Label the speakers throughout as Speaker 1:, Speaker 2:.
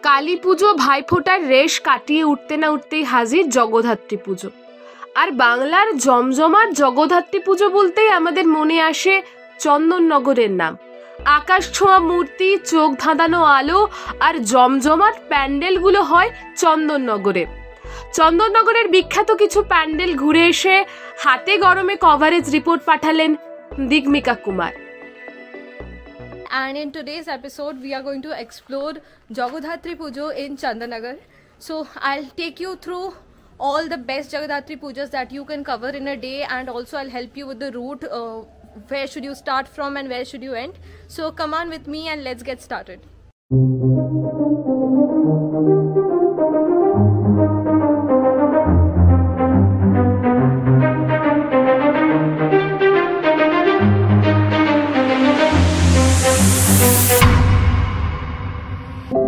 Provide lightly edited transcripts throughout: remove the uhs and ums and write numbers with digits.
Speaker 1: কালী পুজো ভাইফোঁটার রেশ কাটিয়ে উঠতে না উঠতেই হাজির জগদ্ধাত্রী পুজো। আর বাংলার জমজমাট জগদ্ধাত্রী পুজো বলতেই আমাদের মনে আসে চন্দননগরের নাম। আকাশ ছোঁয়া মূর্তি, চোখ ধাঁধানো আলো আর জমজমাট প্যান্ডেলগুলো হয় চন্দননগরে। চন্দননগরের বিখ্যাত কিছু প্যান্ডেল ঘুরে এসে হাতে গরমে কভারেজ রিপোর্ট পাঠালেন দিগমিকা Kumar.
Speaker 2: And in today's episode, we are going to explore Jagadhatri Pujo in Chandanagar. So I'll take you through all the best Jagadhatri Pujas that you can cover in a day, and also I'll help you with the route, where should you start from and where should you end. So come on with me and let's get started.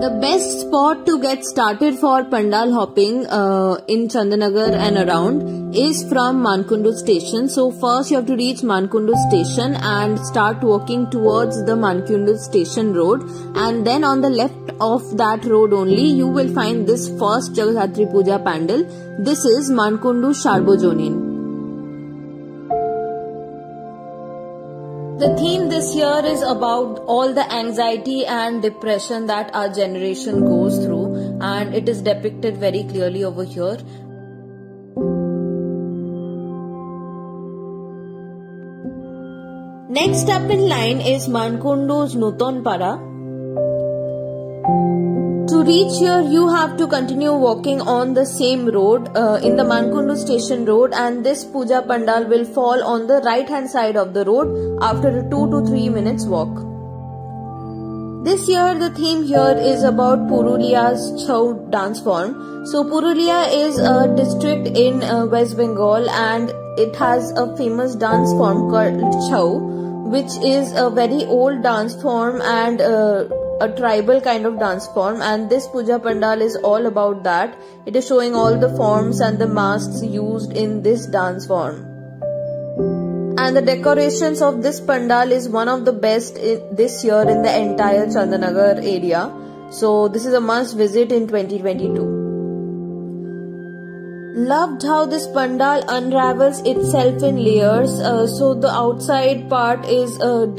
Speaker 3: The best spot to get started for pandal hopping in Chandanagar and around is from Mankundu station. So first you have to reach Mankundu station and start walking towards the Mankundu station road, and then on the left of that road only you will find this first Jagadhatri Puja pandal. This is Mankundu Sarbojonin. The theme this year is about all the anxiety and depression that our generation goes through, and it is depicted very clearly over here. Next up in line is Mankundu's Nutonpara. To reach here, you have to continue walking on the same road in the Mankundu station road, and this puja pandal will fall on the right hand side of the road after a 2 to 3 minutes walk. This year the theme here is about Purulia's Chhau dance form. So Purulia is a district in West Bengal, and it has a famous dance form called Chhau, which is a very old dance form and a tribal kind of dance form, and this puja pandal is all about that. It is showing all the forms and the masks used in this dance form, and the decorations of this pandal is one of the best this year in the entire Chandanagar area. So this is a must visit in 2022. Loved how this pandal unravels itself in layers. So the outside part is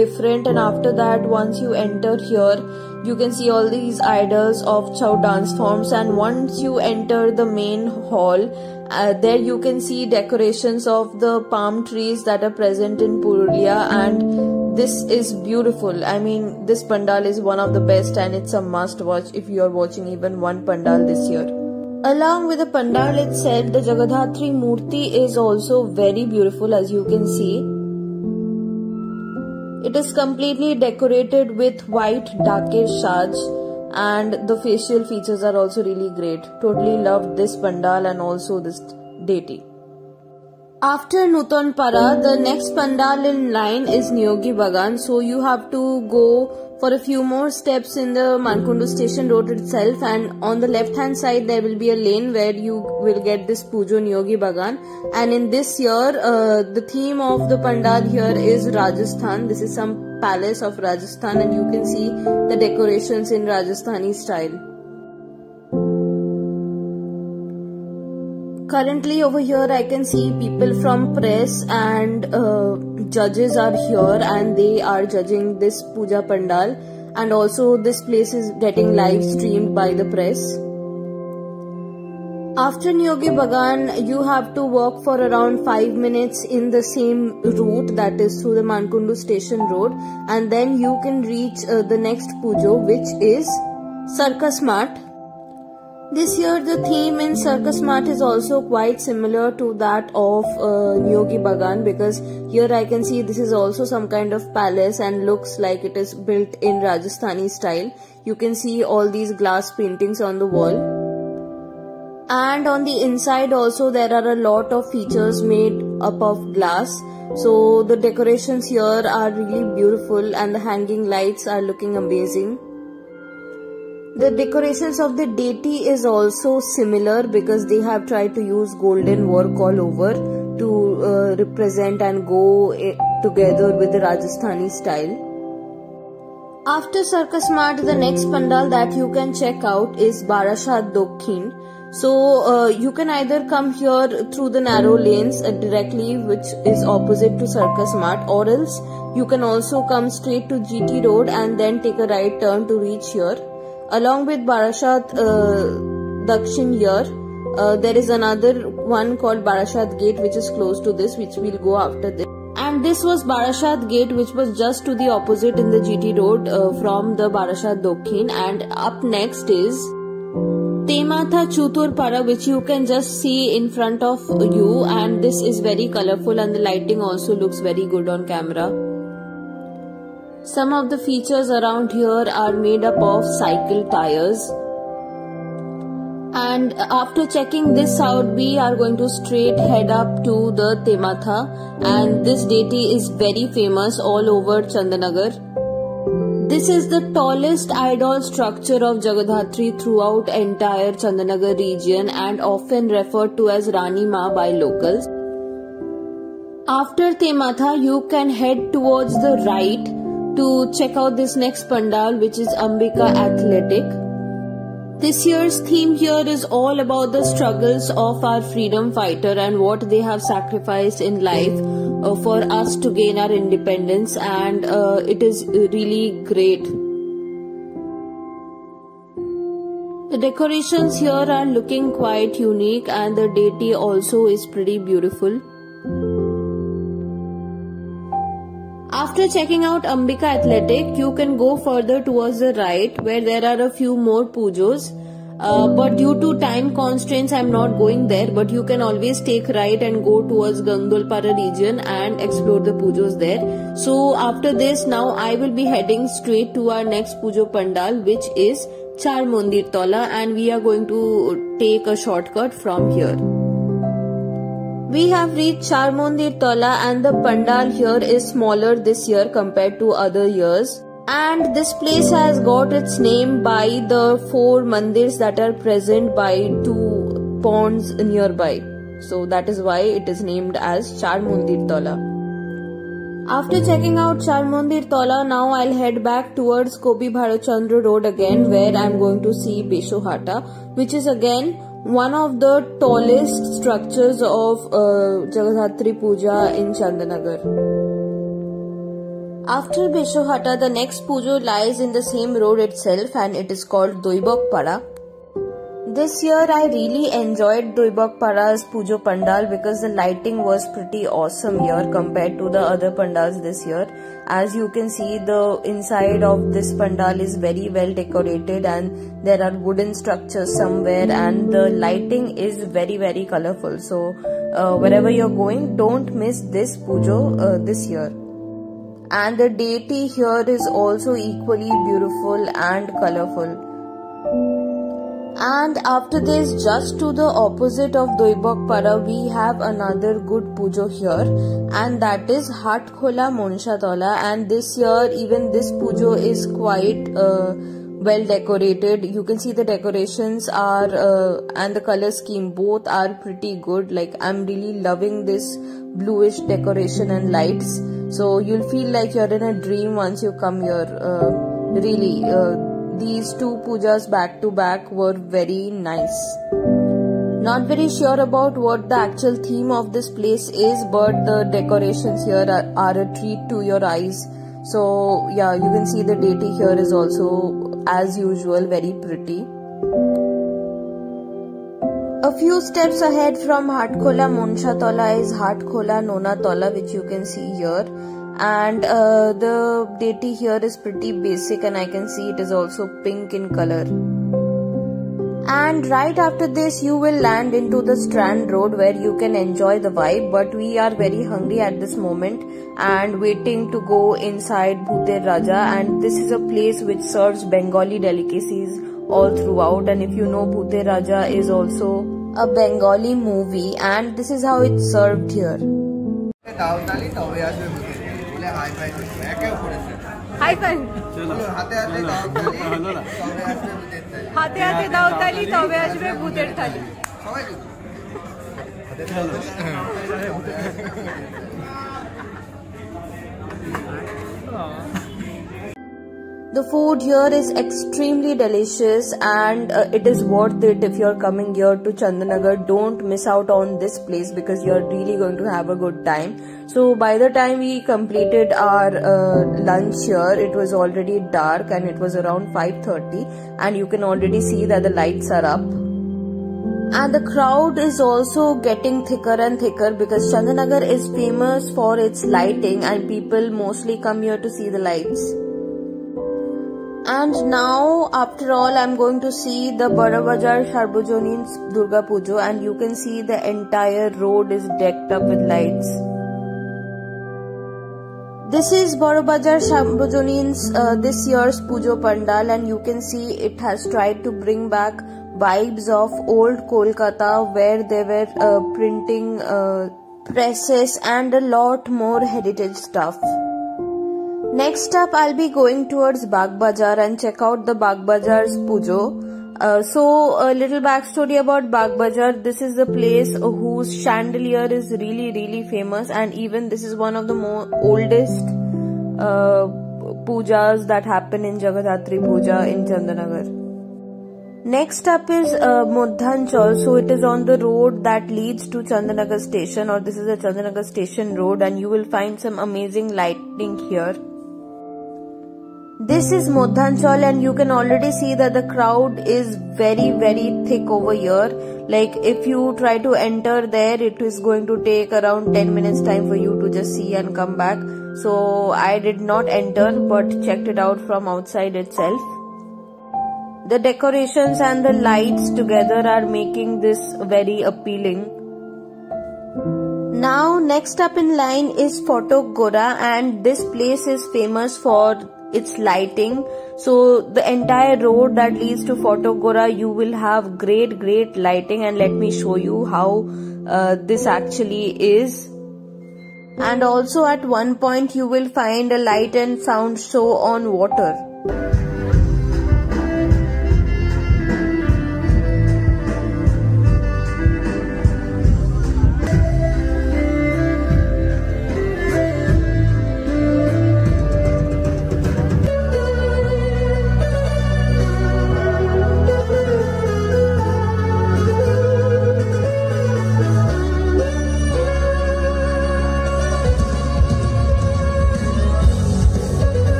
Speaker 3: different, and after that once you enter here you can see all these idols of Chhau dance forms, and once you enter the main hall, there you can see decorations of the palm trees that are present in Purulia, and this is beautiful. I mean, this pandal is one of the best, and it's a must watch if you are watching even one pandal this year. Along with the pandal itself, the Jagadhatri Murti is also very beautiful, as you can see. It is completely decorated with white Dakesh Shaj, and the facial features are also really great. Totally loved this pandal and also this deity. After Nutonpara, the next pandal in line is Niyogi Bagan. So you have to go for a few more steps in the Mankundu station road itself, and on the left hand side there will be a lane where you will get this Pujo Niyogi Bagan. And in this year the theme of the pandal here is Rajasthan. This is some palace of Rajasthan, and you can see the decorations in Rajasthani style. Currently over here I can see people from press and judges are here, and they are judging this puja pandal, and also this place is getting live streamed by the press. After Niyogi Bagan you have to walk for around 5 minutes in the same route, that is through the Mankundu station road, and then you can reach the next pujo, which is Circus Mart. This year the theme in Circus Mart is also quite similar to that of Niyogi Bagan, because here I can see this is also some kind of palace and looks like it is built in Rajasthani style. You can see all these glass paintings on the wall, and on the inside also there are a lot of features made up of glass. So the decorations here are really beautiful, and the hanging lights are looking amazing. The decorations of the deity is also similar, because they have tried to use golden work all over to represent and go together with the Rajasthani style. After Circus Mart, the next pandal that you can check out is Barashat Dokhin. So you can either come here through the narrow lanes directly, which is opposite to Circus Mart, or else you can also come straight to GT Road and then take a right turn to reach here. Along with Barashat Dakshin here, there is another one called Barashat Gate, which is close to this, which we'll go after this. And this was Barashat Gate, which was just to the opposite in the GT Road from the Barashat Dokhin. And up next is Tematha Chuturpara, which you can just see in front of you, and this is very colorful and the lighting also looks very good on camera. Some of the features around here are made up of cycle tires. And after checking this out, we are going to straight head up to the Tematha, and this deity is very famous all over Chandanagar. This is the tallest idol structure of Jagadhatri throughout entire Chandanagar region and often referred to as Rani Ma by locals. After Tematha, you can head towards the right to check out this next pandal, which is Ambika Athletic. This year's theme here is all about the struggles of our freedom fighter and what they have sacrificed in life for us to gain our independence, and it is really great. The decorations here are looking quite unique, and the deity also is pretty beautiful. After checking out Ambika Athletic, you can go further towards the right where there are a few more pujos. But due to time constraints, I am not going there, but you can always take right and go towards Gangdolpara region and explore the pujos there. So after this, now I will be heading straight to our next pujo pandal, which is Char Mondir Tola, and we are going to take a shortcut from here. We have reached Char Mondir Tola, and the pandal here is smaller this year compared to other years. And this place has got its name by the 4 mandirs that are present by 2 ponds nearby. So that is why it is named as Char Mondir Tola. After checking out Char Mondir Tola, now I'll head back towards Kobi Bharachandra Road again, where I'm going to see Beshohata, which is again one of the tallest structures of Jagadhatri Puja in Chandanagar. After Beshohata, the next pujo lies in the same road itself, and it is called Doibok Para. This year I really enjoyed Doibok Para's pujo pandal because the lighting was pretty awesome here compared to the other pandals this year. As you can see, the inside of this pandal is very well decorated and there are wooden structures somewhere, and the lighting is very colorful. So wherever you're going, don't miss this pujo this year. And the deity here is also equally beautiful and colorful. And after this, just to the opposite of Doibok Para, we have another good pujo here, and that is Hatkhola Monsha Tola. And this year, even this pujo is quite well decorated. You can see the decorations are and the color scheme both are pretty good. Like, I'm really loving this bluish decoration and lights. So you'll feel like you're in a dream once you come here. Really, these 2 pujas back to back were very nice. Not very sure about what the actual theme of this place is, but the decorations here are a treat to your eyes. So yeah, you can see the deity here is also, as usual, very pretty. A few steps ahead from Hatkhola Monsha Tola is Hatkhola Nona Tola, which you can see here. And the deity here is pretty basic, and I can see it is also pink in color. And right after this, you will land into the Strand Road where you can enjoy the vibe. But we are very hungry at this moment and waiting to go inside Bhuter Raja. And this is a place which serves Bengali delicacies all throughout. And if you know, Bhuter Raja is also a Bengali movie, and this is how it's served here.
Speaker 2: Hi fun. হাতে হাতে দাও তালি তবে আসবে ভূতের থালি।
Speaker 3: The food here is extremely delicious, and it is worth it if you're coming here to Chandanagar. Don't miss out on this place because you're really going to have a good time. So by the time we completed our lunch here, it was already dark and it was around 5:30, and you can already see that the lights are up. And the crowd is also getting thicker and thicker because Chandanagar is famous for its lighting, and people mostly come here to see the lights. And now, after all, I'm going to see the Bada Bazar Sarbojanins Durga Pujo, and you can see the entire road is decked up with lights. This is Bada Bazar Sarbojanins this year's Pujo Pandal, and you can see it has tried to bring back vibes of old Kolkata, where they were printing presses and a lot more heritage stuff. Next up, I'll be going towards Bagh Bazar and check out the Bagh Bazar's Pujo. So a little backstory about Bagh Bazar. This is the place whose chandelier is really famous, and even this is one of the oldest pujas that happen in Jagadhatri Puja in Chandanagar. Next up is Modhanchal. So it is on the road that leads to Chandanagar station, or this is the Chandanagar station road, and you will find some amazing lighting here. This is Modhanchal, and you can already see that the crowd is very thick over here. Like if you try to enter there, it is going to take around 10 minutes time for you to just see and come back. So I did not enter but checked it out from outside itself. The decorations and the lights together are making this very appealing. Now next up in line is Phatok Gora, and this place is famous for its lighting. So the entire road that leads to Phatok Gora, you will have great lighting, and let me show you how this actually is. And also at one point you will find a light and sound show on water.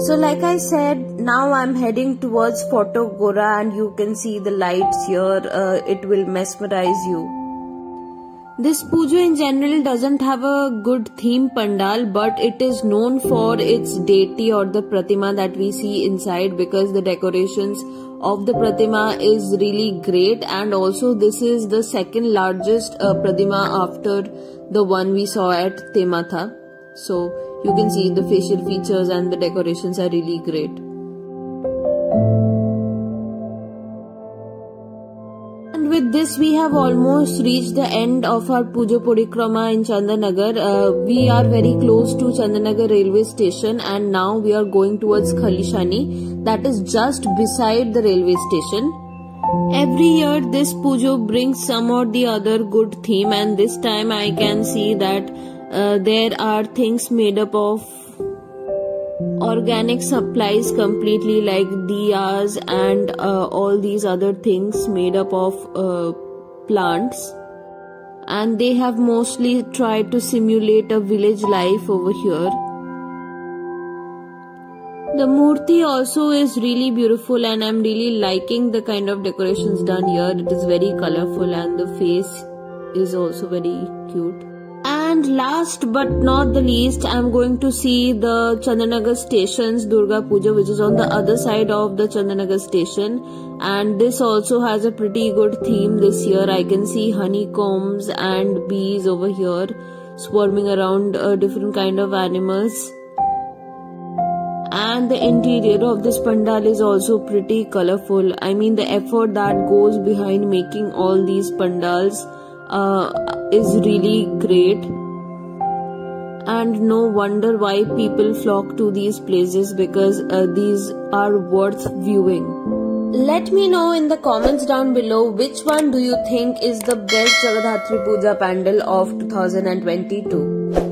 Speaker 3: So like I said, now I'm heading towards Phatok Gora, and you can see the lights here. It will mesmerize you. This pujo in general doesn't have a good theme pandal, but it is known for its deity or the pratima that we see inside, because the decorations of the pratima is really great, and also this is the second largest pratima after the one we saw at Tematha. So you can see the facial features and the decorations are really great. And with this, we have almost reached the end of our Pujo Parikrama in Chandanagar. We are very close to Chandanagar railway station, and now we are going towards Khalishani, that is just beside the railway station. Every year this Pujo brings some or the other good theme, and this time I can see that there are things made up of organic supplies completely, like diyas and all these other things made up of plants, and they have mostly tried to simulate a village life over here. The murti also is really beautiful, and I'm really liking the kind of decorations done here. It is very colorful and the face is also very cute. And last but not the least, I'm going to see the Chandanagar station's Durga Puja, which is on the other side of the Chandanagar station, and this also has a pretty good theme this year. I can see honeycombs and bees over here swarming around different kind of animals. And the interior of this pandal is also pretty colorful. I mean, the effort that goes behind making all these pandals is really great. And no wonder why people flock to these places, because these are worth viewing. Let me know in the comments down below which one do you think is the best Jagadhatri Puja pandal of 2022.